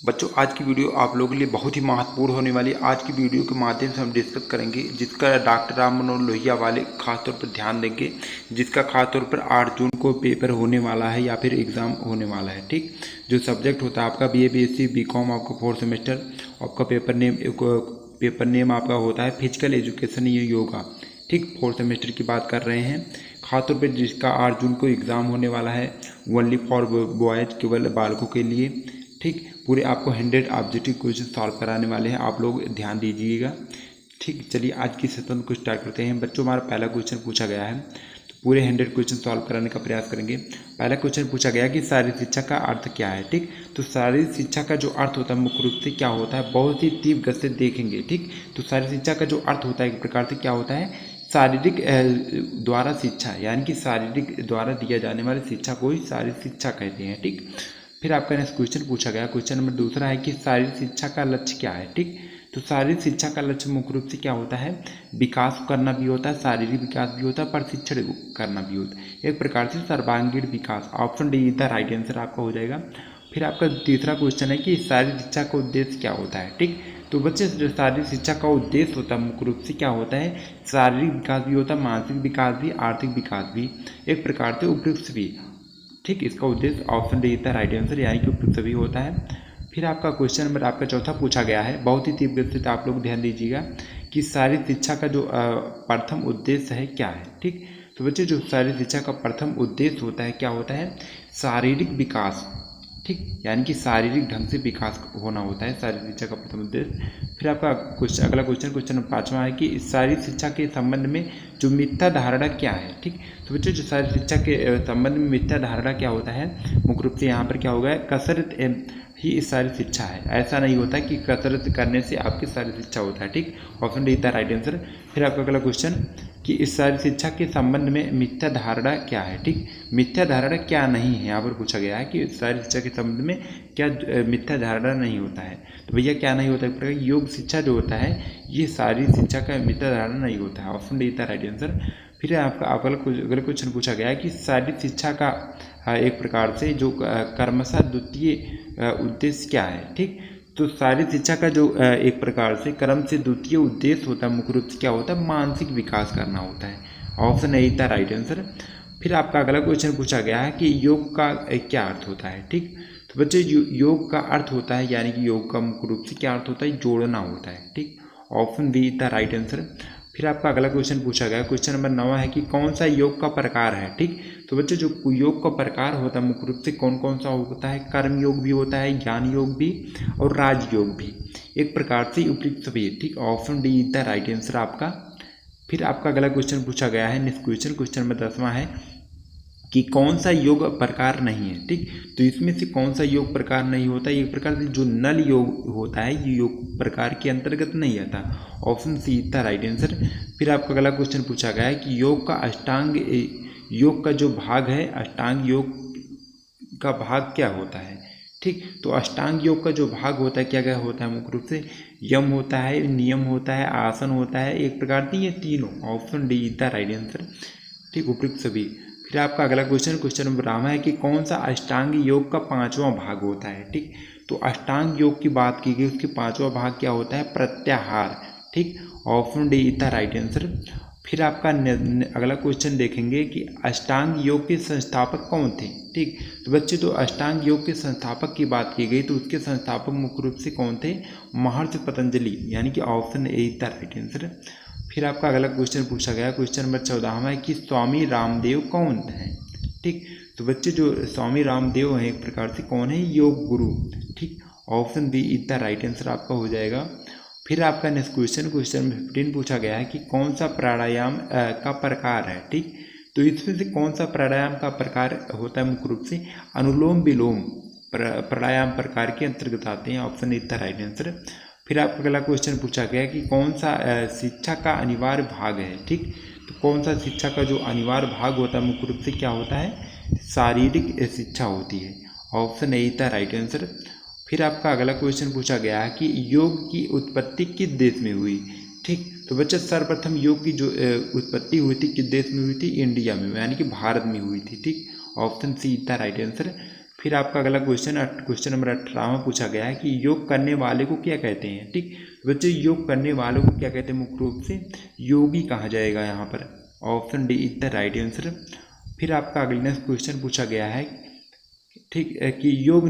बच्चों, आज की वीडियो आप लोगों के लिए बहुत ही महत्वपूर्ण होने वाली है। आज की वीडियो के माध्यम से हम डिस्कस करेंगे जिसका डॉक्टर राम मनोहर लोहिया वाले खासतौर पर ध्यान देंगे, जिसका खासतौर पर 8 जून को पेपर होने वाला है या फिर एग्ज़ाम होने वाला है। ठीक, जो सब्जेक्ट होता है आपका BA BSc BCom आपका 4th सेमेस्टर, आपका पेपर नेम आपका होता है फिजिकल एजुकेशन योगा। ठीक, 4th सेमेस्टर की बात कर रहे हैं। खासतौर पर जिसका 8 जून को एग्ज़ाम होने वाला है, ओनली फॉर बॉयज़, केवल बालकों के लिए। ठीक, पूरे आपको 100 ऑब्जेक्टिव क्वेश्चन सॉल्व कराने वाले हैं, आप लोग ध्यान दीजिएगा। ठीक, चलिए आज की सेशन को स्टार्ट करते हैं। बच्चों, हमारा पहला क्वेश्चन पूछा गया है, तो पूरे 100 क्वेश्चन सॉल्व कराने का प्रयास करेंगे। पहला क्वेश्चन पूछा गया कि शारीरिक शिक्षा का अर्थ क्या है। ठीक, तो शारीरिक शिक्षा का जो अर्थ होता है मुख्य रूप से क्या होता है, बहुत ही तीव्र गति से देखेंगे। ठीक, तो शारीरिक शिक्षा का जो अर्थ होता है एक प्रकार से क्या होता है, शारीरिक द्वारा शिक्षा, यानी कि शारीरिक द्वारा दिया जाने वाली शिक्षा को ही शारीरिक शिक्षा कहते हैं। ठीक, फिर आपका नेक्स्ट क्वेश्चन पूछा गया, क्वेश्चन नंबर दूसरा है कि शारीरिक शिक्षा का लक्ष्य क्या है। ठीक, तो शारीरिक शिक्षा का लक्ष्य मुख्य रूप से क्या होता है, विकास करना भी होता है, शारीरिक विकास भी होता है, प्रशिक्षण करना भी होता है, एक प्रकार से सर्वांगीण विकास। Option D is the right answer आपका हो जाएगा। फिर आपका तीसरा क्वेश्चन है कि शारीरिक शिक्षा का उद्देश्य क्या होता है। ठीक, तो बच्चे जो शारीरिक शिक्षा का उद्देश्य होता है मुख्य रूप से क्या होता है, शारीरिक विकास भी होता है, मानसिक विकास भी, आर्थिक विकास भी, एक प्रकार से उपयुक्त भी। ठीक, इसका उद्देश्य ऑप्शन डी इतना राइट आंसर, यानी कि उपयुक्त सभी होता है। फिर आपका क्वेश्चन नंबर आपका चौथा पूछा गया है, बहुत ही तीव्र गति से आप लोग ध्यान दीजिएगा कि शारीरिक शिक्षा का जो प्रथम उद्देश्य है क्या है। ठीक, तो बच्चे जो शारीरिक शिक्षा का प्रथम उद्देश्य होता है क्या होता है, शारीरिक विकास। ठीक, यानी कि शारीरिक ढंग से विकास होना होता है शारीरिक शिक्षा का प्रथम उद्देश्य। फिर आपका अगला क्वेश्चन नंबर 5वां है कि शारीरिक शिक्षा के संबंध में जो मिथ्या धारणा क्या है। ठीक, तो बच्चों जो शारीरिक शिक्षा के संबंध में मिथ्या धारणा क्या होता है, मुख्य रूप से यहाँ पर क्या होगा, कसरत ही इस शारीरिक शिक्षा है। ऐसा नहीं होता कि कसरत करने से आपकी शारीरिक शिक्षा होता है। ठीक, ऑप्शन डी था राइट आंसर। फिर आपका अगला क्वेश्चन कि इस शारीरिक शिक्षा के संबंध में मिथ्या धारणा क्या है। ठीक, मिथ्या धारणा क्या नहीं है, यहाँ पर पूछा गया है कि शारीरिक शिक्षा के संबंध में क्या मिथ्या धारणा नहीं होता है। तो भैया क्या नहीं होता है, योग शिक्षा जो होता है ये शारीरिक शिक्षा का मिथ्या धारणा नहीं होता है। ऑप्शन डी था राइट आंसर। फिर आपका अगला क्वेश्चन पूछा गया है कि शारीरिक शिक्षा का एक प्रकार से जो क्रमशः द्वितीय उद्देश्य क्या है। ठीक, तो शारीरिक शिक्षा का जो एक प्रकार से क्रम से द्वितीय उद्देश्य होता है मुख्य रूप से क्या होता है, मानसिक विकास करना होता है। ऑप्शन ए था राइट आंसर। फिर आपका अगला क्वेश्चन पूछा गया है कि योग का क्या अर्थ होता है। ठीक, तो बच्चे योग का अर्थ होता है, यानी कि योग का मुख्य रूप से क्या अर्थ होता है, जोड़ना होता है। ठीक, ऑप्शन बी था राइट आंसर। फिर आपका अगला क्वेश्चन पूछा गया, क्वेश्चन नंबर 9 है कि कौन सा योग का प्रकार है। ठीक, तो बच्चे जो योग का प्रकार होता है मुख्य रूप से कौन कौन सा होता है, कर्म योग भी होता है, ज्ञान योग भी और राजयोग भी, एक प्रकार से उपयुक्त सभी। ठीक, option D is the right answer आपका। फिर आपका अगला क्वेश्चन पूछा गया है नेक्स्ट क्वेश्चन नंबर 10वां है कि कौन सा योग प्रकार नहीं है। ठीक, तो इसमें से कौन सा योग प्रकार नहीं होता, एक प्रकार से जो नल योग होता है ये योग प्रकार के अंतर्गत नहीं आता। ऑप्शन सी था राइट आंसर। फिर आपका अगला क्वेश्चन पूछा गया है कि योग का अष्टांग योग का जो भाग है, अष्टांग योग का भाग क्या होता है। ठीक, तो अष्टांग योग का जो भाग होता है क्या क्या होता है, मुख्य रूप से यम होता है, नियम होता है, आसन होता है, एक प्रकार से ये तीनों। Option D is the right answer. ठीक, उपयुक्त सभी। फिर आपका अगला क्वेश्चन नंबर 12 है कि कौन सा अष्टांग योग का 5वां भाग होता है। ठीक, तो अष्टांग योग की बात की गई, उसके 5वां भाग क्या होता है, प्रत्याहार। ठीक, option D is the right answer. फिर आपका अगला क्वेश्चन देखेंगे कि अष्टांग योग के संस्थापक कौन थे। ठीक, तो बच्चे तो अष्टांग योग के संस्थापक की बात की गई तो उसके संस्थापक मुख्य रूप से कौन थे, महर्षि पतंजलि, यानी कि option A is the right answer. फिर आपका अगला क्वेश्चन पूछा गया, क्वेश्चन नंबर 14 है कि स्वामी रामदेव कौन है। ठीक, तो बच्चे जो स्वामी रामदेव हैं एक प्रकार से कौन है, योग गुरु। ठीक, option B is the right answer आपका हो जाएगा। फिर आपका नेक्स्ट क्वेश्चन नंबर 15 पूछा गया है कि कौन सा प्राणायाम का प्रकार है। ठीक, तो इसमें से कौन सा प्राणायाम का प्रकार होता है, मुख्य रूप से अनुलोम विलोम प्राणायाम प्रकार के अंतर्गत आते हैं। Option is the right answer. फिर आपका अगला क्वेश्चन पूछा गया कि कौन सा शिक्षा का अनिवार्य भाग है। ठीक, तो कौन सा शिक्षा का जो अनिवार्य भाग होता है मुख्य रूप से क्या होता है, शारीरिक शिक्षा होती है। ऑप्शन ए था राइट आंसर। फिर आपका अगला क्वेश्चन पूछा गया है कि योग की उत्पत्ति किस देश में हुई। ठीक, तो बच्चे सर्वप्रथम योग की जो उत्पत्ति हुई थी किस देश में हुई थी, इंडिया में, यानी कि भारत में हुई थी। ठीक, ऑप्शन सी था राइट आंसर। फिर आपका अगला क्वेश्चन नंबर 18 पूछा गया है कि योग करने वाले को क्या कहते हैं। ठीक, बच्चे योग करने वालों को क्या कहते हैं, मुख्य रूप से योगी कहा जाएगा यहाँ पर। Option D is the right answer. फिर आपका अगला नेक्स्ट क्वेश्चन पूछा गया है, ठीक, कि योग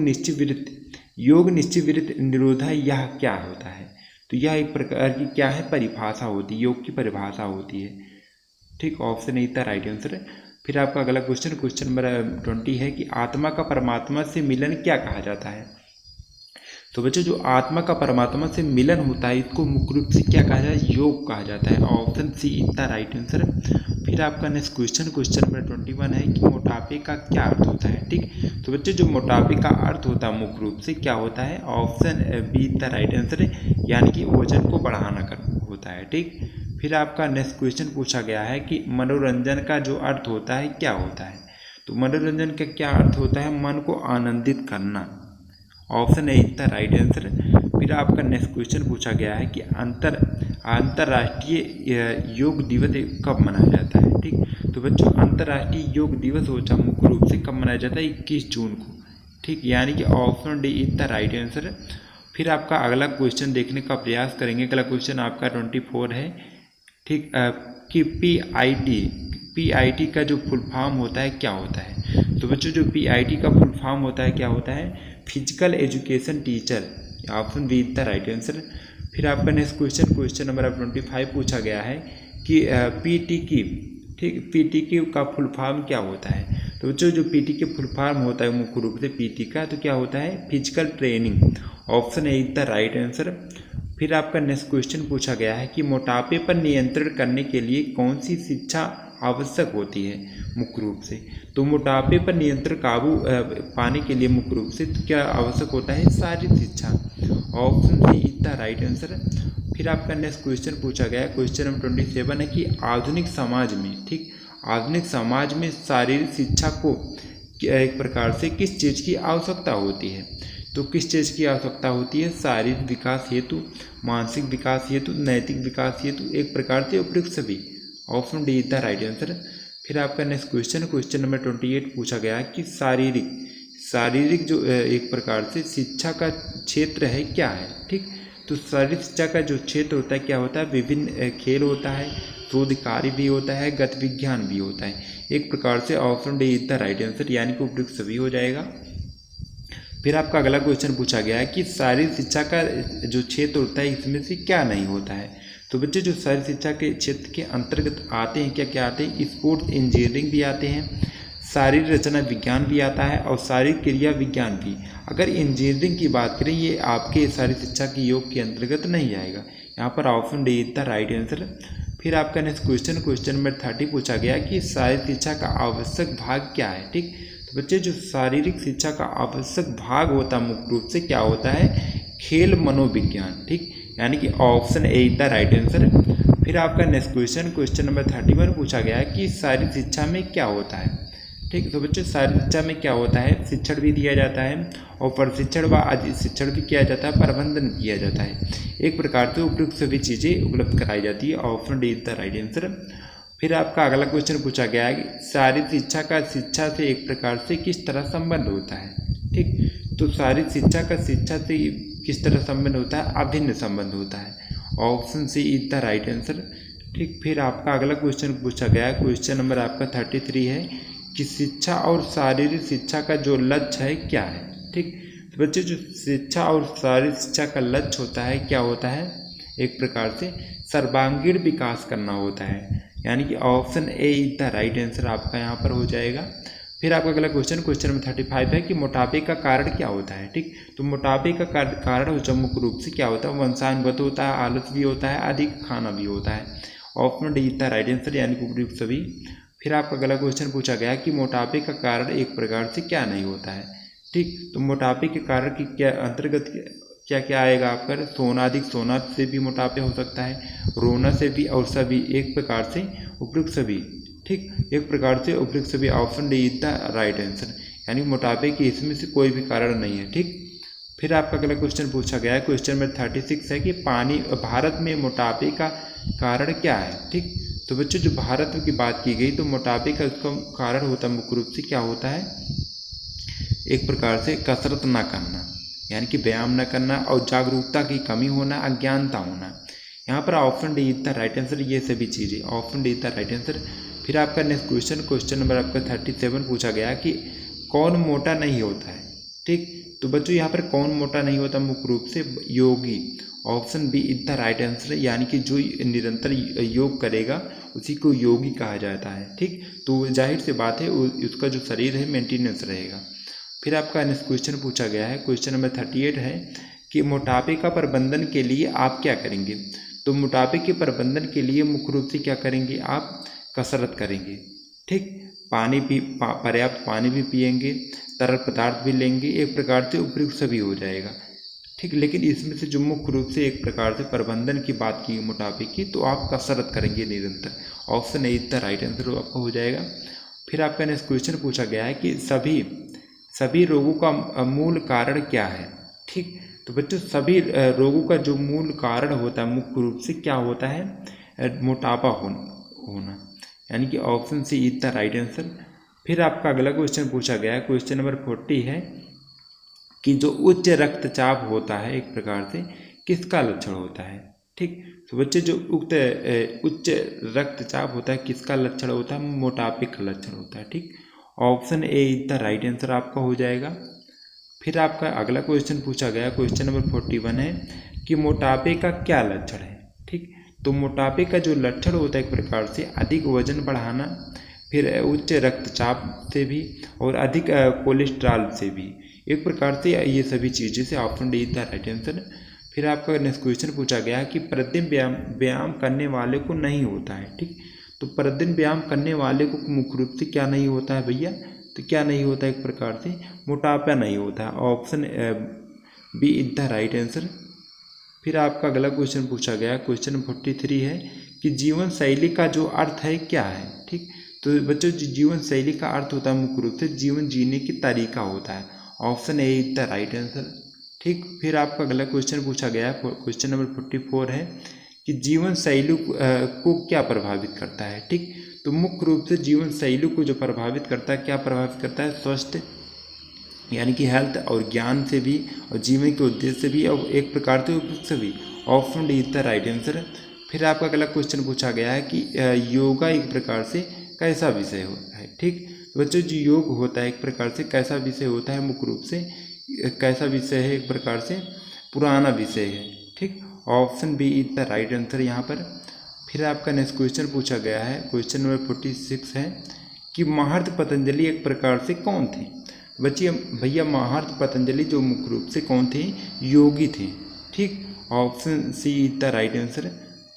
निश्चित विरुद्ध निरोधा यह क्या होता है। तो यह एक प्रकार की क्या है, परिभाषा होती है, योग की परिभाषा होती है। ठीक, ऑप्शन ए था राइट आंसर। फिर आपका अगला क्वेश्चन नंबर 20 है कि आत्मा का परमात्मा से मिलन क्या कहा जाता है। तो बच्चों जो आत्मा का परमात्मा से मिलन होता है इसको मुख्य रूप से क्या कहा जाए, योग कहा जाता है। ऑप्शन सी इतना राइट आंसर। फिर आपका नेक्स्ट क्वेश्चन नंबर 21 है कि मोटापे का क्या अर्थ होता है। ठीक, तो बच्चे जो मोटापे का अर्थ होता है मुख्य रूप से क्या होता है, ऑप्शन बी इतना राइट आंसर है, यानी कि वजन को बढ़ाना कर होता है। ठीक, फिर आपका नेक्स्ट क्वेश्चन पूछा गया है कि मनोरंजन का जो अर्थ होता है क्या होता है। तो मनोरंजन का क्या अर्थ होता है, मन को आनंदित करना। ऑप्शन ए इतना राइट आंसर। फिर आपका नेक्स्ट क्वेश्चन पूछा गया है कि अंतर्राष्ट्रीय योग दिवस कब मनाया जाता है। ठीक, तो बच्चों अंतर्राष्ट्रीय योग दिवस होता है मुख्य रूप से कब मनाया जाता है, 21 जून को। ठीक, यानी कि ऑप्शन डी इतना राइट आंसर। फिर आपका अगला क्वेश्चन देखने का प्रयास करेंगे। अगला क्वेश्चन आपका 24 है, ठीक, कि पीआईटी का जो फुल फॉर्म होता है क्या होता है। तो बच्चों जो पीआईटी का फुल फॉर्म होता है क्या होता है, physical education teacher. Option be the right answer. फिर आपका नेक्स्ट क्वेश्चन नंबर 25 पूछा गया है कि पीटी का फुल फॉर्म क्या होता है। तो बच्चों जो पीटी के फुल फॉर्म होता है मुख्य रूप से पीटी का, तो क्या होता है, physical training. Option A the right answer. फिर आपका नेक्स्ट क्वेश्चन पूछा गया है कि मोटापे पर नियंत्रण करने के लिए कौन सी शिक्षा आवश्यक होती है मुख्य रूप से। तो मोटापे पर नियंत्रण काबू पाने के लिए मुख्य रूप से तो क्या आवश्यक होता है, शारीरिक शिक्षा। Option C is the right answer. फिर आपका नेक्स्ट क्वेश्चन पूछा गया है, क्वेश्चन नंबर 27 है कि आधुनिक समाज में, ठीक, आधुनिक समाज में शारीरिक शिक्षा को एक प्रकार से किस चीज़ की आवश्यकता होती है। तो किस चीज़ की आवश्यकता होती है, शारीरिक विकास हेतु, मानसिक विकास हेतु, नैतिक विकास हेतु, एक प्रकार से उपयुक्त सभी। Option D is the right answer. फिर आपका नेक्स्ट क्वेश्चन नंबर 28 पूछा गया कि शारीरिक जो एक प्रकार से शिक्षा का क्षेत्र है क्या है। ठीक, तो शारीरिक शिक्षा का जो क्षेत्र होता है क्या होता है, विभिन्न खेल होता है, शोध कार्य भी होता है, गत विज्ञान भी होता है। एक प्रकार से option D is the right answer, यानी कि उपयुक्त सभी हो जाएगा। फिर आपका अगला क्वेश्चन पूछा गया है कि शारीरिक शिक्षा का जो क्षेत्र होता है इसमें से क्या नहीं होता है। तो बच्चे जो शारीरिक शिक्षा के क्षेत्र के अंतर्गत आते हैं क्या क्या आते हैं, स्पोर्ट्स इंजीनियरिंग भी आते हैं, शारीरिक रचना विज्ञान भी आता है और शारीरिक क्रिया विज्ञान भी। अगर इंजीनियरिंग की बात करें ये आपके शारीरिक शिक्षा के योग के अंतर्गत नहीं आएगा। यहाँ पर option D is the right answer. फिर आपका नेक्स्ट क्वेश्चन नंबर 30 पूछा गया कि शारीरिक शिक्षा का आवश्यक भाग क्या है। ठीक, तो बच्चे जो शारीरिक शिक्षा का आवश्यक भाग होता है मुख्य रूप से क्या होता है, खेल मनोविज्ञान। ठीक, यानी कि option A is the right answer. फिर आपका नेक्स्ट क्वेश्चन नंबर 31 पूछा गया है कि शारीरिक शिक्षा में क्या होता है। ठीक, तो बच्चे शारीरिक शिक्षा में क्या होता है, शिक्षण भी दिया जाता है और प्रशिक्षण व शिक्षण भी किया जाता है, प्रबंधन किया जाता है। एक प्रकार से उपयुक्त सभी चीज़ें उपलब्ध कराई जाती है। Option D is the right answer. फिर आपका अगला क्वेश्चन पूछा गया है कि शारीरिक शिक्षा का शिक्षा से एक प्रकार से किस तरह संबंध होता है। ठीक, तो शारीरिक शिक्षा का शिक्षा से किस तरह संबंध होता है, अभिन्न संबंध होता है। Option C is the right answer. ठीक, फिर आपका अगला क्वेश्चन पूछा गया है, क्वेश्चन नंबर आपका 33 है कि शिक्षा और शारीरिक शिक्षा का जो लक्ष्य है क्या है। ठीक, तो बच्चे जो शिक्षा और शारीरिक शिक्षा का लक्ष्य होता है क्या होता है, एक प्रकार से सर्वांगीण विकास करना होता है, यानी कि option A is the right answer आपका यहाँ पर हो जाएगा। फिर आपका अगला क्वेश्चन नंबर 35 है कि मोटापे का कारण क्या होता है। ठीक, तो मोटापे का कारण मुख्य रूप से क्या होता है, वंशानुगत होता है, आलस भी होता है, अधिक खाना भी होता है। Option D is the right answer, यानी कि उपयुक्त सभी। फिर आपका अगला क्वेश्चन पूछा गया कि मोटापे का कारण एक प्रकार से क्या नहीं होता है। ठीक, तो मोटापे के कारण की क्या अंतर्गत क्या क्या आएगा आपका, अधिक सोना से भी मोटापे हो सकता है, रोना से भी, और सभी, एक प्रकार से उपयुक्त सभी। ठीक, एक प्रकार से उपयुक्त सभी। Option D is the right answer, यानी मोटापे की इसमें से कोई भी कारण नहीं है। ठीक, फिर आपका अगला क्वेश्चन पूछा गया है, क्वेश्चन नंबर 36 है कि भारत में मोटापे का कारण क्या है। ठीक, तो बच्चों जो भारत की बात की गई तो मोटापे का उसका कारण होता है मुख्य रूप से क्या होता है, एक प्रकार से कसरत ना करना, यानी कि व्यायाम न करना, और जागरूकता की कमी होना, अज्ञानता होना। यहाँ पर option D is the right answer, ये सभी चीज़ें, option D is the right answer. फिर आपका नेक्स्ट क्वेश्चन नंबर आपका 37 पूछा गया कि कौन मोटा नहीं होता है। ठीक, तो बच्चों यहाँ पर कौन मोटा नहीं होता, मुख्य रूप से योगी। Option B is the right answer, यानी कि जो निरंतर योग करेगा उसी को योगी कहा जाता है। ठीक, तो जाहिर सी बात है उसका जो शरीर है मेंटेनेंस रहेगा। फिर आपका नेक्स्ट क्वेश्चन पूछा गया है, क्वेश्चन नंबर 38 है कि मोटापे का प्रबंधन के लिए आप क्या करेंगे। तो मोटापे के प्रबंधन के लिए मुख्य रूप से क्या करेंगे, आप कसरत करेंगे। ठीक, पर्याप्त पानी भी पिएंगे, तरल पदार्थ भी लेंगे, एक प्रकार से उपयुक्त सभी हो जाएगा। ठीक, लेकिन इसमें से जो मुख्य रूप से एक प्रकार से प्रबंधन की बात की मोटापे की, तो आप कसरत करेंगे निरंतर। Option A is the right answer आपका हो जाएगा। फिर आपका नेक्स्ट क्वेश्चन पूछा गया है कि सभी रोगों का मूल कारण क्या है। ठीक, तो बच्चों सभी रोगों का जो मूल कारण होता है मुख्य रूप से क्या होता है, मोटापा होना, यानी कि option C is the right answer. फिर आपका अगला क्वेश्चन पूछा गया है, क्वेश्चन नंबर 40 है कि जो उच्च रक्तचाप होता है एक प्रकार से किसका लक्षण होता है। ठीक, तो बच्चे जो उच्च रक्तचाप होता है किसका लक्षण होता है, मोटापे का लक्षण होता है। ठीक, option A is the right answer आपका हो जाएगा। फिर आपका अगला क्वेश्चन पूछा गया, क्वेश्चन नंबर 41 है कि मोटापे का क्या लक्षण है। ठीक, तो मोटापे का जो लक्षण होता है एक प्रकार से अधिक वजन बढ़ाना, फिर उच्च रक्तचाप से भी, और अधिक कोलेस्ट्रॉल से भी, एक प्रकार से ये सभी चीज़ें से option D is the right answer. फिर आपका नेक्स्ट क्वेश्चन पूछा गया कि प्रतिदिन व्यायाम करने वाले को नहीं होता है। ठीक, तो प्रतिदिन व्यायाम करने वाले को मुख्य रूप से क्या नहीं होता है भैया, तो क्या नहीं होता है, एक प्रकार से मोटापा नहीं होता है। Option B is the right answer. फिर आपका अगला क्वेश्चन पूछा गया, क्वेश्चन 43 है कि जीवन शैली का जो अर्थ है क्या है। ठीक, तो बच्चों जीवन शैली का अर्थ होता है मुख्य रूप से जीवन जीने की तरीका होता है। Option A is the right answer. ठीक, फिर आपका अगला क्वेश्चन पूछा गया, क्वेश्चन नंबर 44 है कि जीवन शैली को क्या प्रभावित करता है। ठीक, तो मुख्य रूप से जीवन शैली को जो प्रभावित करता है, क्या प्रभावित करता है, स्वस्थ यानी कि हेल्थ और ज्ञान से भी, और जीवन के उद्देश्य से भी, और एक प्रकार से उपयुक्त से भी। Option D is the right answer. फिर आपका अगला क्वेश्चन पूछा गया है कि योगा एक प्रकार से कैसा विषय होता है। ठीक, तो बच्चों जो योग होता है एक प्रकार से कैसा विषय होता है, मुख्य रूप से कैसा विषय है, एक प्रकार से पुराना विषय है। ठीक, option B is the right answer यहाँ पर। फिर आपका नेक्स्ट क्वेश्चन पूछा गया है, क्वेश्चन नंबर 46 है कि महर्षि पतंजलि एक प्रकार से कौन थे। बच्चिए भैया महर्षि पतंजलि जो मुख्य रूप से कौन थे, योगी थे। ठीक, option C is the right answer.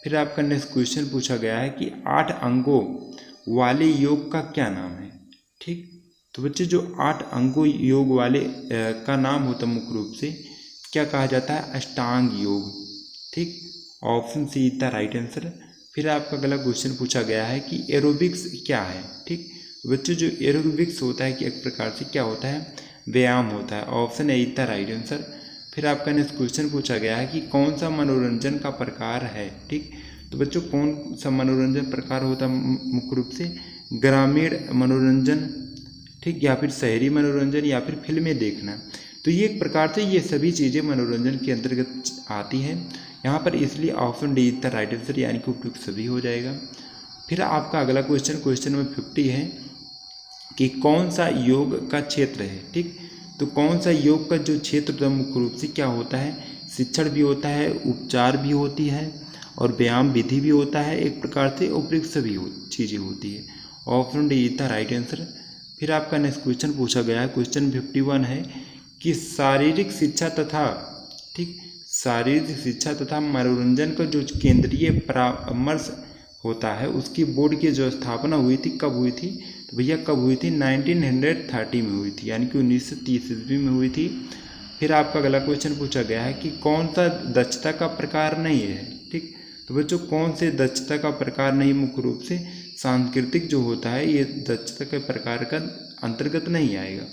फिर आपका नेक्स्ट क्वेश्चन पूछा गया है कि 8 अंगों वाले योग का क्या नाम है। ठीक, तो बच्चे जो 8 अंगों योग वाले का नाम होता है मुख्य रूप से क्या कहा जाता है, अष्टांग योग। ठीक, option C is the right answer. फिर आपका अगला क्वेश्चन पूछा गया है कि एरोबिक्स क्या है। ठीक, बच्चों जो एरोबिक्स होता है कि एक प्रकार से क्या होता है, व्यायाम होता है। Option A is the right answer. फिर आपका नेक्स्ट क्वेश्चन पूछा गया है कि कौन सा मनोरंजन का प्रकार है। ठीक, तो बच्चों कौन सा मनोरंजन प्रकार होता है मुख्य रूप से, ग्रामीण मनोरंजन, ठीक, या फिर शहरी मनोरंजन, या फिर फिल्में देखना। तो ये एक प्रकार से ये सभी चीज़ें मनोरंजन के अंतर्गत आती हैं यहाँ पर, इसलिए option D is the right answer, यानी कि उपयुक्त सभी हो जाएगा। फिर आपका अगला क्वेश्चन नंबर 50 है कि कौन सा योग का क्षेत्र है। ठीक, तो कौन सा योग का जो क्षेत्र होता है मुख्य रूप से क्या होता है, शिक्षण भी होता है, उपचार भी होती है, और व्यायाम विधि भी होता है, एक प्रकार से उपयुक्त सभी चीज़ें होती है। Option D is the right answer. फिर आपका नेक्स्ट क्वेश्चन पूछा गया है, क्वेश्चन 51 है कि शारीरिक शिक्षा तथा मनोरंजन का जो केंद्रीय परामर्श होता है उसकी बोर्ड की जो स्थापना हुई थी कब हुई थी, तो भैया कब हुई थी, 1930 में हुई थी, यानी कि 1930 ईस्वी में हुई थी। फिर आपका अगला क्वेश्चन पूछा गया है कि कौन सा दक्षता का प्रकार नहीं है। ठीक, तो बच्चों कौन से दक्षता का प्रकार नहीं, मुख्य रूप से सांस्कृतिक जो होता है ये दक्षता के प्रकार का अंतर्गत नहीं आएगा।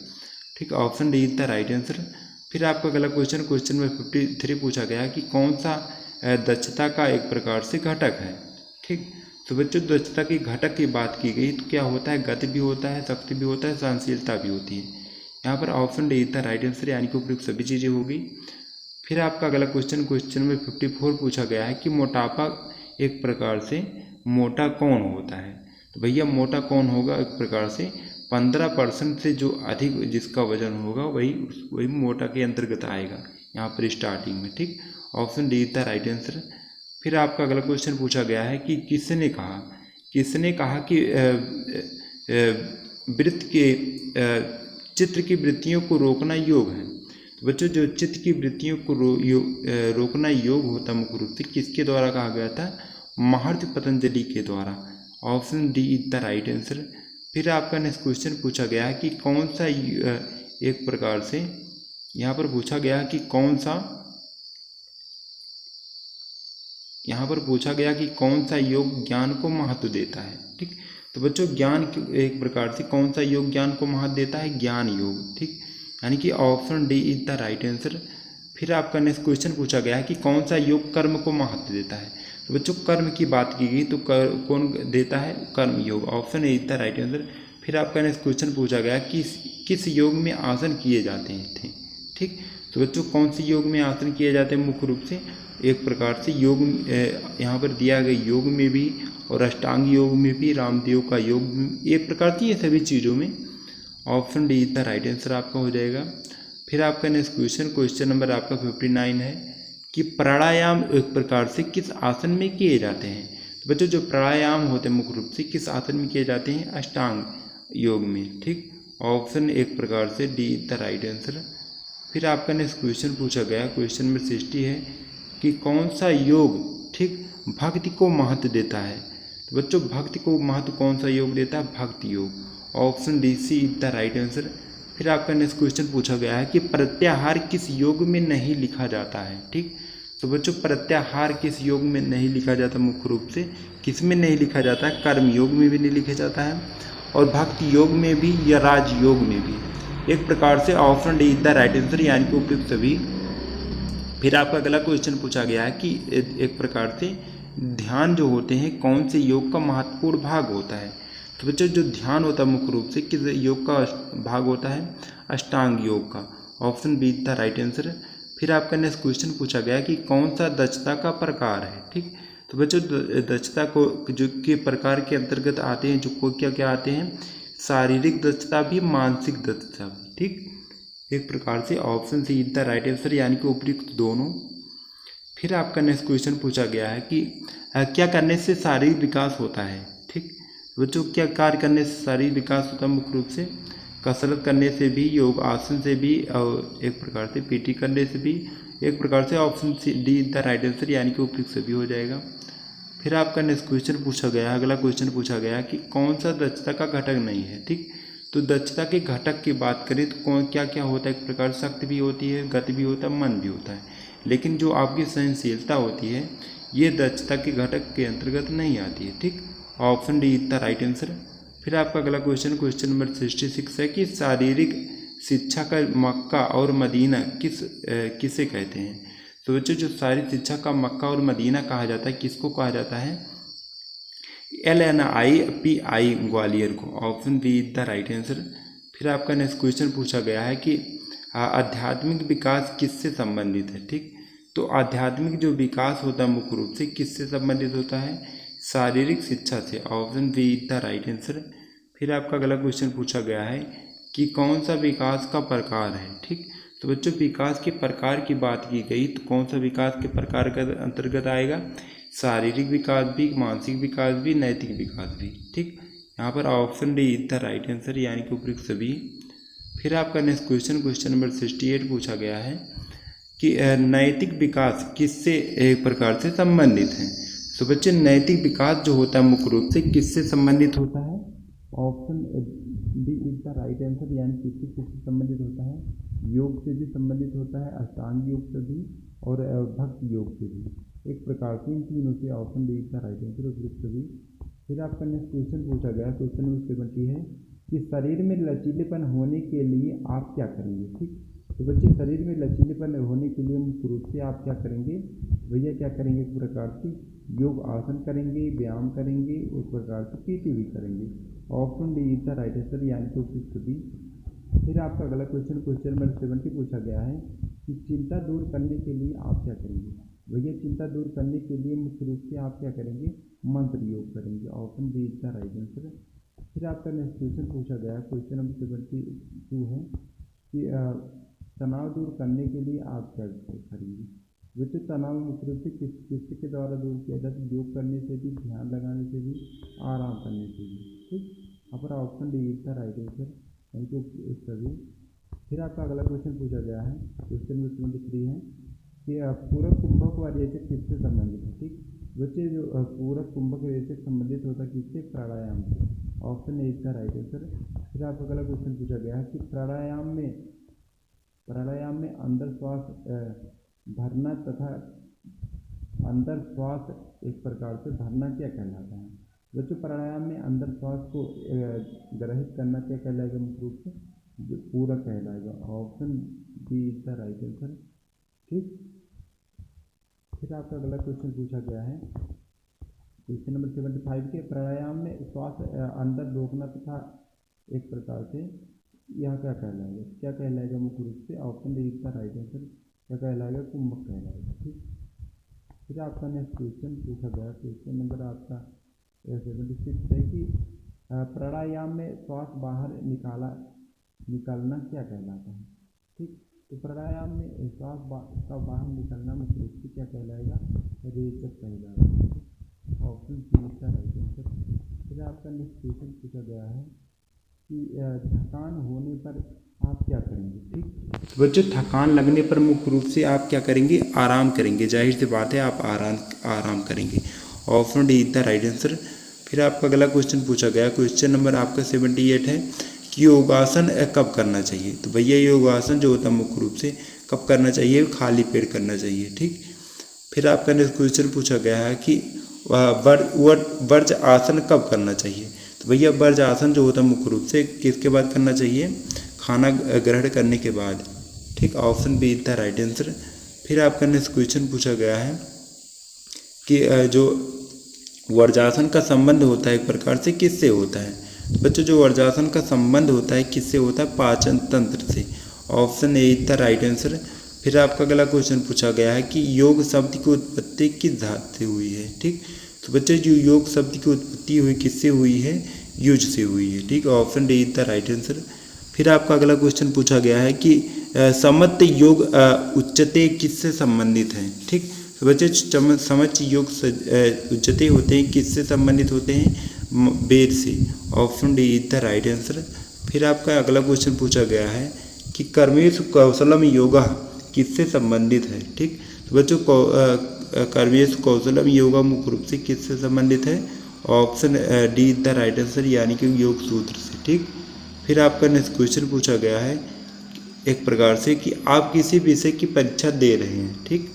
ठीक, option D is the right answer. फिर आपका अगला क्वेश्चन में 53 पूछा गया कि कौन सा दक्षता का एक प्रकार से घटक है। ठीक, तो बच्चों दक्षता की घटक की बात की गई तो क्या होता है, गति भी होता है, शक्ति भी होता है, सहनशीलता भी होती है। यहाँ पर option D is the right answer, यानी कि उपयुक्त सभी चीज़ें होगी। फिर आपका अगला क्वेश्चन नंबर 54 पूछा गया है कि मोटापा एक प्रकार से मोटा कौन होता है। तो भैया मोटा कौन होगा एक प्रकार से 15% से जो अधिक जिसका वजन होगा वही मोटा के अंतर्गत आएगा यहाँ पर स्टार्टिंग में, ठीक। Option D is the right answer. फिर आपका अगला क्वेश्चन पूछा गया है कि किसने कहा कि वृत्त के चित्र की वृत्तियों को रोकना योग है। तो बच्चों जो चित्त की वृत्तियों को रोकना योग होता मुख्य रूप से किसके द्वारा कहा गया था, महर्षि पतंजलि के द्वारा। Option D is the right answer. फिर आपका नेक्स्ट क्वेश्चन पूछा गया है कि कौन सा एक प्रकार से यहाँ पर पूछा गया कि कौन सा योग ज्ञान को महत्व देता है, ठीक। तो बच्चों ज्ञान एक प्रकार से कौन सा योग ज्ञान को महत्व देता है, ज्ञान योग, ठीक, यानी कि option D is the right answer. फिर आपका नेक्स्ट क्वेश्चन पूछा गया है कि कौन सा योग कर्म को महत्व देता है। तो बच्चों कर्म की बात की गई तो कौन देता है, कर्म योग, option A is the right answer. फिर आपका नेक्स्ट क्वेश्चन पूछा गया कि किस योग में आसन किए जाते थे, ठीक। तो बच्चों कौन सी योग में आसन किए जाते हैं, मुख्य रूप से एक प्रकार से योग यहाँ पर दिया गया योग में भी और अष्टांग योग में भी, रामदेव का योग में, एक प्रकार से ये सभी चीज़ों में। Option D is the right answer आपका हो जाएगा। फिर आपका नेक्स्ट क्वेश्चन नंबर आपका 59 है कि प्राणायाम एक प्रकार से किस आसन में किए जाते हैं। तो बच्चों जो प्राणायाम होते हैं मुख्य रूप से किस आसन में किए जाते हैं, अष्टांग योग में, ठीक। ऑप्शन एक प्रकार से D is the right answer. फिर आपका नेक्स्ट क्वेश्चन पूछा गया क्वेश्चन नंबर 60 है कि कौन सा योग, ठीक, भक्ति को महत्व देता है। तो बच्चों भक्ति को महत्व कौन सा योग देता है, भक्ति योग, option D C is the right answer. फिर आपका नेक्स्ट क्वेश्चन पूछा गया है कि प्रत्याहार किस योग में नहीं लिखा जाता है, ठीक। तो बच्चों प्रत्याहार किस योग में नहीं लिखा जाता, मुख्य रूप से किस में नहीं लिखा जाता है, कर्म योग में भी नहीं लिखा जाता है और भक्ति योग में भी या राजयोग में भी, एक प्रकार से option D is the right answer, यानी कि उपयुक्त सभी। फिर आपका अगला क्वेश्चन पूछा गया है कि एक प्रकार से ध्यान जो होते हैं कौन से योग का महत्वपूर्ण भाग होता है। तो बच्चों जो ध्यान होता है मुख्य रूप से किस योग का भाग होता है, अष्टांग योग का, ऑप्शन बी था राइट आंसर। फिर आपका नेक्स्ट क्वेश्चन पूछा गया कि कौन सा दक्षता का प्रकार है, ठीक। तो बच्चों दक्षता को जो के प्रकार के अंतर्गत आते हैं, जो क्या क्या आते हैं, शारीरिक दक्षता भी, मानसिक दक्षता भी, ठीक। एक प्रकार से option C is the right answer, यानी कि उपयुक्त दोनों। फिर आपका नेक्स्ट क्वेश्चन पूछा गया है कि क्या करने से शारीरिक विकास होता है, ठीक। बच्चों क्या कार्य करने से शारीरिक विकास होता है, मुख्य रूप से कसरत करने से भी, योग आसन से भी और एक प्रकार से पीटी करने से भी, एक प्रकार से option C D is the right answer, यानी कि उपयुक्त सभी हो जाएगा। फिर आपका नेक्स्ट क्वेश्चन पूछा गया, अगला क्वेश्चन पूछा गया कि कौन सा दक्षता का घटक नहीं है, ठीक। तो दक्षता के घटक की बात करें तो कौन क्या क्या होता है, एक प्रकार शक्ति भी होती है, गति भी होता है, मन भी होता है, लेकिन जो आपकी सहनशीलता होती है ये दक्षता के घटक के अंतर्गत नहीं आती है, ठीक। Option D is the right answer. फिर आपका अगला क्वेश्चन नंबर 66 है कि शारीरिक शिक्षा का मक्का और मदीना किसे कहते हैं। तो बच्चों जो शारीरिक शिक्षा का मक्का और मदीना कहा जाता है, किसको कहा जाता है, LNIPI ग्वालियर को, option B is the right answer. फिर आपका नेक्स्ट क्वेश्चन पूछा गया है कि आध्यात्मिक विकास किससे संबंधित है, ठीक। तो आध्यात्मिक जो विकास होता है मुख्य रूप से किससे संबंधित होता है, शारीरिक शिक्षा से, option B is the right answer. फिर आपका अगला क्वेश्चन पूछा गया है कि कौन सा विकास का प्रकार है, ठीक। तो बच्चों विकास के प्रकार की बात की गई तो कौन सा विकास के प्रकार का अंतर्गत आएगा, शारीरिक विकास भी, मानसिक विकास भी, नैतिक विकास भी, ठीक। यहाँ पर option D is the right answer, यानी कि उपयुक्त सभी। फिर आपका नेक्स्ट क्वेश्चन नंबर 68 पूछा गया है कि नैतिक विकास किससे एक प्रकार से संबंधित है। तो बच्चे नैतिक विकास जो होता है मुख्य रूप से किससे संबंधित होता है, option D is the right answer, यानी किससे संबंधित होता है, योग से भी संबंधित होता है, अष्टांग योग से भी और भक्ति योग से भी, एक प्रकार से इन तीनों से, option D is the right answer, उपयुक्त सभी। फिर आपका नेक्स्ट क्वेश्चन पूछा गया क्वेश्चन नंबर 70 है कि शरीर में लचीलेपन होने के लिए आप क्या करेंगे, ठीक। तो बच्चे शरीर में लचीलेपन होने के लिए मुख्य रूप से आप क्या करेंगे, भैया क्या करेंगे, एक प्रकार से योग आसन करेंगे, व्यायाम करेंगे, एक प्रकार से पीटी भी करेंगे, option D is the right answer, यानी कि उपयुक्त सभी। फिर फिर आपका अगला क्वेश्चन नंबर 70 पूछा गया है कि चिंता दूर करने के लिए आप क्या करेंगे। भैया चिंता दूर करने के लिए मुख्य रूप से आप क्या करेंगे, मंत्र योग करेंगे। Option B is the right answer. फिर आपका नेक्स्ट क्वेश्चन पूछा गया क्वेश्चन नंबर 72 है कि तनाव दूर करने के लिए आप क्या करेंगे। वैसे तनाव मुख्य रूप से किसके द्वारा दूर किया जाता है, योग करने से भी, ध्यान लगाने से भी, आराम करने से भी। ठीक, upper option D is the right answer. Thank you सभी। फिर आपका अगला क्वेश्चन पूछा गया है क्वेश्चन नंबर 73 है कि पूरक कुंभक व रेचक किससे संबंधित है। ठीक, बच्चे जो पूरक कुंभक रेचक संबंधित होता है किससे, प्राणायाम से। Option A is the right answer. फिर आपका अगला क्वेश्चन पूछा गया है कि प्राणायाम में अंदर श्वास भरना तथा अंदर श्वास एक प्रकार से भरना क्या कहलाता है। बच्चों प्राणायाम में अंदर श्वास को ग्रहित करना क्या कहलाएगा, मुख्य रूप से जो पूरक कहलाएगा। Option B is the right answer. ठीक, फिर आपका अगला क्वेश्चन पूछा गया है क्वेश्चन नंबर 75 के प्राणायाम में श्वास अंदर रोकना तथा एक प्रकार से यह क्या कहलाएगा मुख्य रूप से। Option D is the right answer. क्या कहलाएगा, कुंभक कहलाएगा। ठीक, फिर आपका नेक्स्ट क्वेश्चन पूछा गया क्वेश्चन नंबर आपका 76 है कि प्राणायाम में श्वास बाहर निकालना क्या कहलाता है। ठीक, तो प्राणायाम में श्वास का बाहर निकलना मुख्य रूप से क्या कहलाएगा, रेचक कहलाएगा। Option C is the right answer. फिर आपका नेक्स्ट क्वेश्चन पूछा गया है कि थकान होने पर आप क्या करेंगे। ठीक, तो बच्चों थकान लगने पर मुख्य रूप से आप क्या करेंगे, आराम करेंगे। जाहिर सी बात है आप आराम करेंगे। Option D is the right answer. फिर आपका अगला क्वेश्चन पूछा गया क्वेश्चन नंबर आपका 78 है कि योगासन कब करना चाहिए। तो भैया योगासन जो होता है मुख्य रूप से कब करना चाहिए, खाली पेट करना चाहिए। ठीक, फिर आपका नेक्स्ट क्वेश्चन पूछा गया है कि वर्ज आसन कब करना चाहिए। तो भैया वर्ज आसन जो होता है मुख्य रूप से किसके बाद करना चाहिए, खाना ग्रहण करने के बाद। ठीक, option B is the right answer. फिर आपका नेक्स्ट क्वेश्चन पूछा गया है कि जो वर्जासन का संबंध होता है एक प्रकार से किससे होता है। बच्चों जो वर्जासन का संबंध होता है किससे होता है, पाचन तंत्र से। Option A is the right answer. फिर आपका अगला क्वेश्चन पूछा गया है कि योग शब्द की उत्पत्ति किस धातु से हुई है। ठीक, तो बच्चे जो योग शब्द की उत्पत्ति हुई किससे हुई है, युज से हुई है। ठीक, option D is the right answer. फिर आपका अगला क्वेश्चन पूछा गया है कि समत्त योग उच्चते किससे संबंधित है। ठीक, तो बच्चे समस्त योग उच्चते होते हैं किससे संबंधित होते हैं, वेद से। Option D is the right answer. फिर आपका अगला क्वेश्चन पूछा गया है कि कर्मेषु कौशलम योगा किससे संबंधित है। ठीक, तो बच्चों कर्मेषु कौशलम योगा मुख्य रूप से किससे संबंधित है। Option D is the right answer, यानी कि योग सूत्र से। ठीक, फिर आपका नेक्स्ट क्वेश्चन पूछा गया है एक प्रकार से कि आप किसी विषय की परीक्षा दे रहे हैं। ठीक,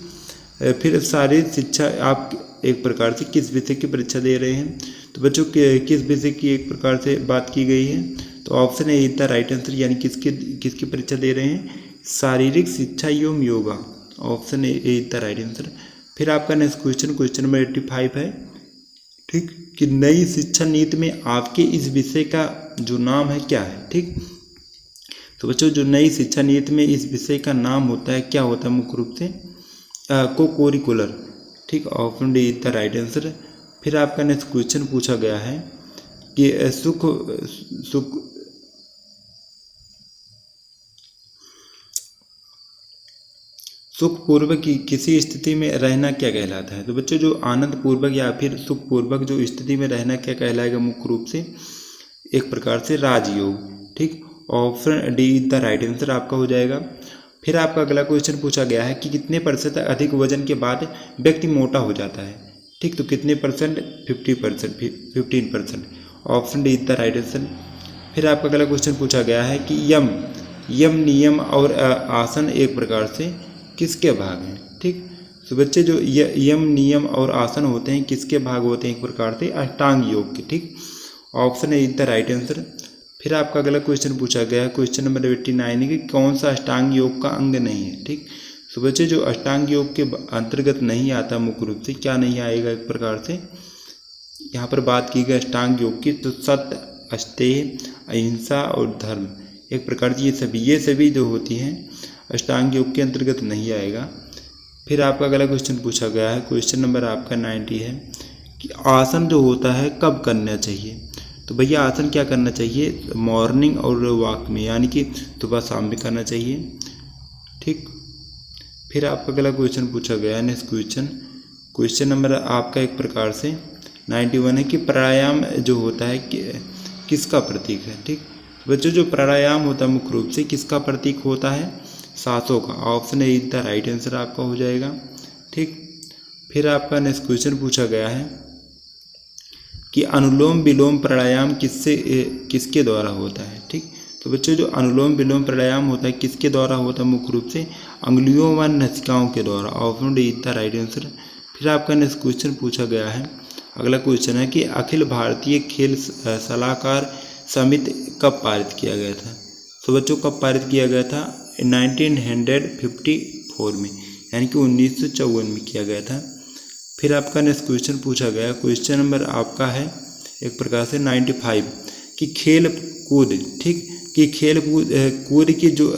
फिर शारीरिक शिक्षा आप एक प्रकार से किस विषय की परीक्षा दे रहे हैं। तो बच्चों किस विषय की एक प्रकार से बात की गई है। तो option A is the right answer, यानी किसकी परीक्षा दे रहे हैं, शारीरिक शिक्षा एवं yoga. Option A is the right answer. फिर आपका नेक्स्ट क्वेश्चन नंबर 85 है। ठीक, कि नई शिक्षा नीति में आपके इस विषय का जो नाम है क्या है। ठीक, तो बच्चों जो नई शिक्षा नीति में इस विषय का नाम होता है क्या होता है, मुख्य रूप से को-करिकुलर। ठीक, option D is the right answer. फिर आपका नेक्स्ट क्वेश्चन पूछा गया है कि सुखपूर्वक की किसी स्थिति में रहना क्या कहलाता है। तो बच्चों जो आनंद पूर्वक या फिर सुखपूर्वक जो स्थिति में रहना क्या कहलाएगा, मुख्य रूप से एक प्रकार से राजयोग। ठीक, option D is the right answer आपका हो जाएगा। फिर आपका अगला क्वेश्चन पूछा गया है कि कितने % अधिक वजन के बाद व्यक्ति मोटा हो जाता है। ठीक, तो कितने %, 15%। Option D is the right answer. फिर आपका अगला क्वेश्चन पूछा गया है कि यम नियम और आसन एक प्रकार से किसके भाग हैं। ठीक, तो बच्चे जो यम नियम और आसन होते हैं किसके भाग होते हैं, एक प्रकार से अष्टांग योग के। ठीक, option A is the right answer. फिर आपका अगला क्वेश्चन पूछा गया है क्वेश्चन नंबर 89 कि कौन सा अष्टांग योग का अंग नहीं है। ठीक, तो बच्चे जो अष्टांग योग के अंतर्गत नहीं आता मुख्य रूप से क्या नहीं आएगा, एक प्रकार से यहाँ पर बात की गई अष्टांग योग की, तो सत्य, अस्तेय, अहिंसा और धर्म एक प्रकार से ये सभी जो होती हैं अष्टांग योग के अंतर्गत नहीं आएगा। फिर आपका अगला क्वेश्चन पूछा गया है, क्वेश्चन नंबर आपका 90 है कि आसन जो होता है कब करना चाहिए। तो भैया आसन क्या करना चाहिए, मॉर्निंग और वॉक में, यानी कि सुबह शाम में करना चाहिए। ठीक, फिर आपका अगला क्वेश्चन पूछा गया है नेक्स्ट क्वेश्चन नंबर आपका एक प्रकार से 91 है कि प्राणायाम जो होता है किसका प्रतीक है। ठीक बच्चों, जो प्राणायाम होता है मुख्य रूप से किसका प्रतीक होता है, सांसों का। Option A is the right answer आपका हो जाएगा। ठीक, फिर आपका नेक्स्ट क्वेश्चन पूछा गया है कि अनुलोम विलोम प्राणायाम किसके द्वारा होता है। ठीक, तो बच्चों जो अनुलोम विलोम प्राणायाम होता है किसके द्वारा होता है, मुख्य रूप से अंगुलियों व नासिकाओं के द्वारा। Option D is the right answer. फिर आपका नेक्स्ट क्वेश्चन पूछा गया है, अगला क्वेश्चन है कि अखिल भारतीय खेल सलाहकार समिति कब पारित किया गया था। तो बच्चों कब पारित किया गया था, 1954 में, यानी कि 1954 में किया गया था। फिर आपका नेक्स्ट क्वेश्चन पूछा गया, क्वेश्चन नंबर आपका है एक प्रकार से 95 कि खेल कूद, ठीक, कि खेल कूद की जो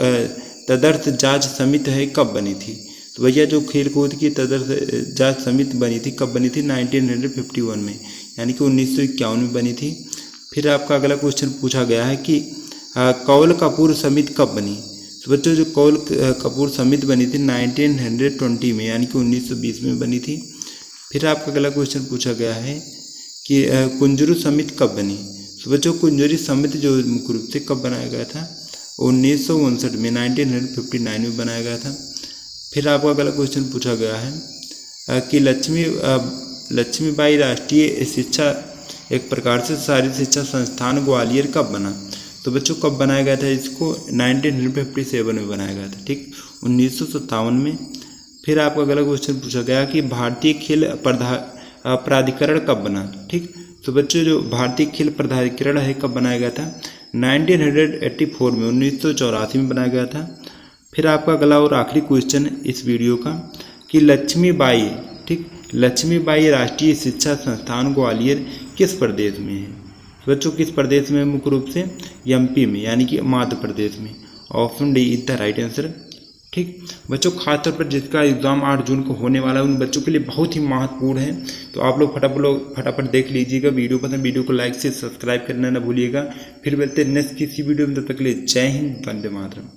तदर्थ जांच समिति है कब बनी थी। तो भैया जो खेल कूद की तदर्थ जांच समिति बनी थी कब बनी थी, 1951 में, यानी कि 1951 में बनी थी। फिर आपका अगला क्वेश्चन पूछा गया है कि कौल कपूर समिति कब बनी। तो बच्चों जो कौल कपूर समिति बनी थी 1920 में, यानी कि 1920 में बनी थी। फिर आपका अगला क्वेश्चन पूछा गया है कि कुंजरू समिति कब बनी। तो बच्चों कुंजरी समिति जो मुख्य रूप से कब बनाया गया था, 1959 में, 1959 में बनाया गया था। फिर आपका अगला क्वेश्चन पूछा गया है कि लक्ष्मीबाई राष्ट्रीय शिक्षा एक प्रकार से शारीरिक शिक्षा संस्थान ग्वालियर कब बना। तो बच्चों कब बनाया गया था, इसको 1957 में बनाया गया था। ठीक, 1957 में। फिर आपका अगला क्वेश्चन पूछा गया कि भारतीय खेल प्राधिकरण कब बना। ठीक, तो बच्चों जो भारतीय खेल प्राधिकरण है कब बनाया गया था, 1984 में, 1984 में बनाया गया था। फिर आपका अगला और आखिरी क्वेश्चन इस वीडियो का कि लक्ष्मीबाई, ठीक, लक्ष्मीबाई राष्ट्रीय शिक्षा संस्थान ग्वालियर किस प्रदेश में है। बच्चों किस प्रदेश में, मुख्य रूप से एमपी में, यानी कि मध्य प्रदेश में। Option D is the right answer. ठीक बच्चों, खासतौर पर जिसका एग्जाम 8 जून को होने वाला है उन बच्चों के लिए बहुत ही महत्वपूर्ण है। तो आप लोग फटाफट देख लीजिएगा। वीडियो पसंद, वीडियो को लाइक से सब्सक्राइब करना ना भूलिएगा। फिर मिलते हैं नेक्स्ट किसी वीडियो में, तब तक के लिए जय हिंद, वंदे मातरम।